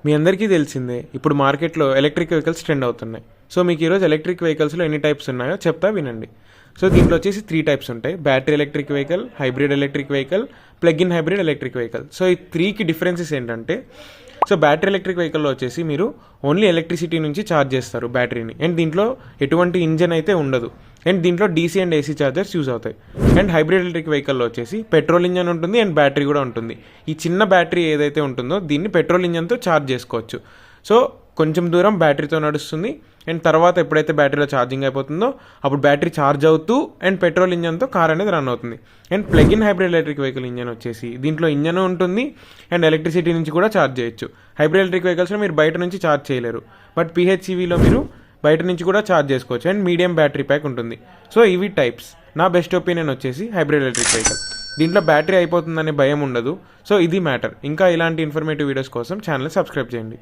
మీ అందరికీ తెలిసిందే ఇప్పుడు మార్కెట్లో ఎలక్ట్రిక్ వెహికల్స్ ట్రెండ్ అవుతున్నాయి. సో మీకు ఈరోజు ఎలక్ట్రిక్ వెహికల్స్లో ఎన్ని టైప్స్ ఉన్నాయో చెప్తా వినండి. సో దీంట్లో వచ్చేసి 3 టైప్స్ ఉంటాయి: battery electric vehicle, hybrid electric vehicle, plug in hybrid electric vehicle. So ఈ 3కి డిఫరెన్సెస్ ఏంటంటే, సో బ్యాటరీ ఎలక్ట్రిక్ వెహికల్లో వచ్చేసి మీరు ఓన్లీ ఎలక్ట్రిసిటీ నుంచి ఛార్జ్ చేస్తారు బ్యాటరీని, అండ్ దీంట్లో ఎటువంటి ఇంజన్ అయితే ఉండదు, అండ్ దీంట్లో DC and AC chargers use అవుతాయి. అండ్ హైబ్రిడ్ ఎలక్ట్రిక్ వెహికల్లో వచ్చేసి పెట్రోల్ ఇంజన్ ఉంటుంది అండ్ బ్యాటరీ కూడా ఉంటుంది. ఈ చిన్న బ్యాటరీ ఏదైతే ఉంటుందో దీన్ని పెట్రోల్ ఇంజన్తో ఛార్జ్ చేసుకోవచ్చు. సో కొంచెం దూరం బ్యాటరీతో నడుస్తుంది, అండ్ తర్వాత ఎప్పుడైతే బ్యాటరీలో ఛార్జింగ్ అయిపోతుందో అప్పుడు బ్యాటరీ ఛార్జ్ అవుతూ అండ్ పెట్రోల్ ఇంజన్తో కార్ అనేది రన్ అవుతుంది. And plug in hybrid electric vehicle engine వచ్చేసి దీంట్లో ఇంజన్ ఉంటుంది అండ్ ఎలక్ట్రిసిటీ నుంచి కూడా ఛార్జ్ చేయొచ్చు. హైబ్రిడ్ ఎలక్ట్రిక్ వెహికల్స్లో మీరు బయట నుంచి ఛార్జ్ చేయలేరు, బట్ PHEVలో మీరు బయట నుంచి కూడా ఛార్జ్ చేసుకోవచ్చు అండ్ మీడియం బ్యాటరీ ప్యాక్ ఉంటుంది. సో ఇవి టైప్స్. నా బెస్ట్ ఒపీనియన్ వచ్చేసి హైబ్రిడ్ ఎలక్ట్రిక్ వెహికల్. దీంట్లో బ్యాటరీ అయిపోతుందనే భయం ఉండదు. సో ఇది మ్యాటర్. ఇంకా ఇలాంటి ఇన్ఫర్మేటివ్ వీడియోస్ కోసం ఛానల్ సబ్స్క్రైబ్ చేయండి.